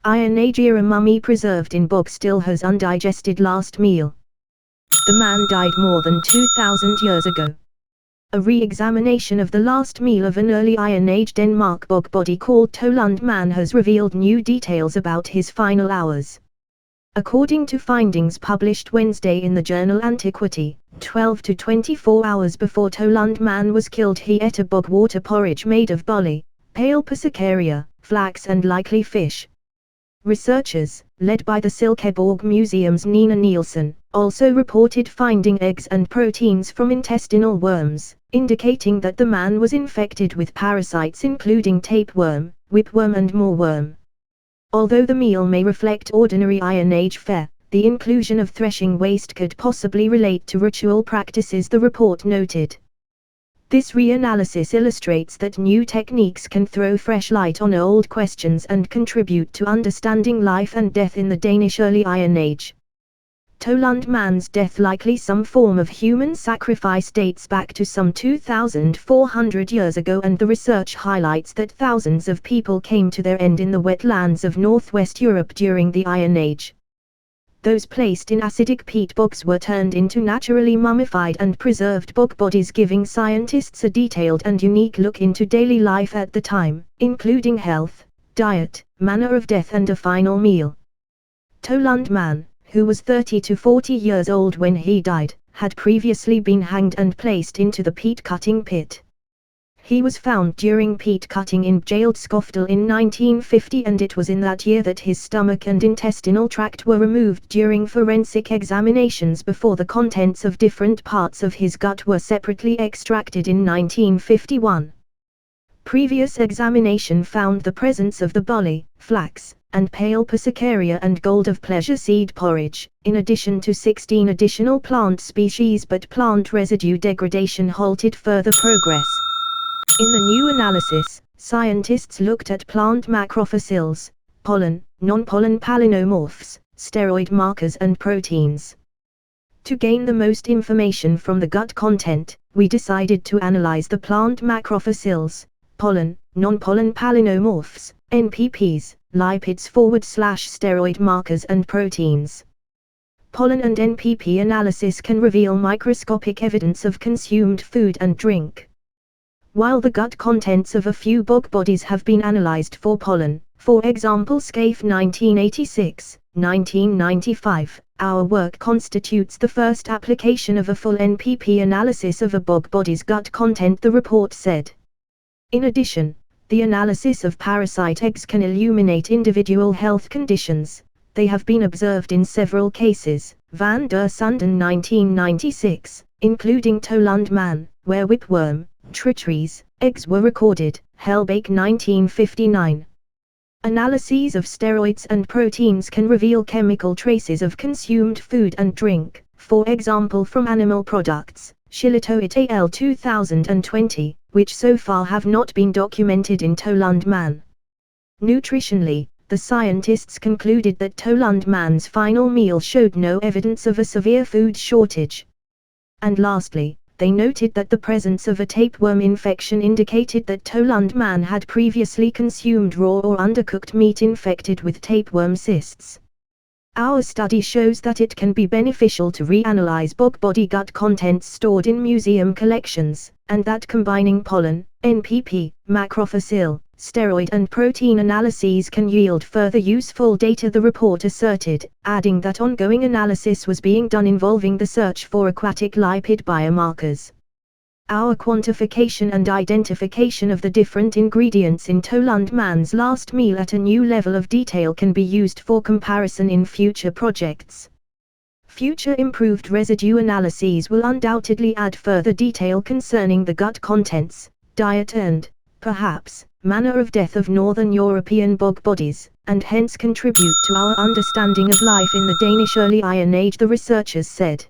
Iron Age era mummy preserved in book still has undigested last meal. The man died more than 2,000 years ago. A re-examination of the last meal of an early Iron Age Denmark bog body called Tollund Man has revealed new details about his final hours. According to findings published Wednesday in the journal Antiquity, 12 to 24 hours before Tollund Man was killed he ate a bog water porridge made of barley, pale persicaria, flax and likely fish. Researchers, led by the Silkeborg Museum's Nina Nielsen, also reported finding eggs and proteins from intestinal worms, indicating that the man was infected with parasites including tapeworm, whipworm and moorworm. Although the meal may reflect ordinary Iron Age fare, the inclusion of threshing waste could possibly relate to ritual practices, the report noted. This reanalysis illustrates that new techniques can throw fresh light on old questions and contribute to understanding life and death in the Danish early Iron Age. Tollund Man's death, likely some form of human sacrifice, dates back to some 2,400 years ago, and the research highlights that thousands of people came to their end in the wetlands of northwest Europe during the Iron Age. Those placed in acidic peat bogs were turned into naturally mummified and preserved bog bodies, giving scientists a detailed and unique look into daily life at the time, including health, diet, manner of death and a final meal. Tollund Man, who was 30 to 40 years old when he died, had previously been hanged and placed into the peat cutting pit. He was found during peat cutting in jailed Skofdal in 1950, and it was in that year that his stomach and intestinal tract were removed during forensic examinations before the contents of different parts of his gut were separately extracted in 1951. Previous examination found the presence of the barley, flax, and pale persicaria and gold of pleasure seed porridge, in addition to 16 additional plant species, but plant residue degradation halted further progress. In the new analysis, scientists looked at plant macrofossils, pollen, non-pollen palynomorphs, steroid markers and proteins. To gain the most information from the gut content, we decided to analyze the plant macrofossils, pollen, non-pollen palynomorphs, NPPs, lipids/steroid markers and proteins. Pollen and NPP analysis can reveal microscopic evidence of consumed food and drink. While the gut contents of a few bog bodies have been analyzed for pollen, for example Scaife 1986, 1995, our work constitutes the first application of a full NPP analysis of a bog body's gut content, the report said. In addition, the analysis of parasite eggs can illuminate individual health conditions. They have been observed in several cases, Van der Sanden 1996, including Tollund Man, where whipworm, treacheries, eggs were recorded, Hellbake 1959. Analyses of steroids and proteins can reveal chemical traces of consumed food and drink, for example from animal products, Shillito et al. 2020, which so far have not been documented in Tollund Man. Nutritionally, the scientists concluded that Tollund Man's final meal showed no evidence of a severe food shortage. And lastly, they noted that the presence of a tapeworm infection indicated that Tollund Man had previously consumed raw or undercooked meat infected with tapeworm cysts. Our study shows that it can be beneficial to reanalyze bog body gut contents stored in museum collections, and that combining pollen, NPP, macrofossil, steroid and protein analyses can yield further useful data, the report asserted, adding that ongoing analysis was being done involving the search for aquatic lipid biomarkers. Our quantification and identification of the different ingredients in Tollund Man's last meal at a new level of detail can be used for comparison in future projects. Future improved residue analyses will undoubtedly add further detail concerning the gut contents, diet and, perhaps, manner of death of Northern European bog bodies, and hence contribute to our understanding of life in the Danish early Iron Age, the researchers said.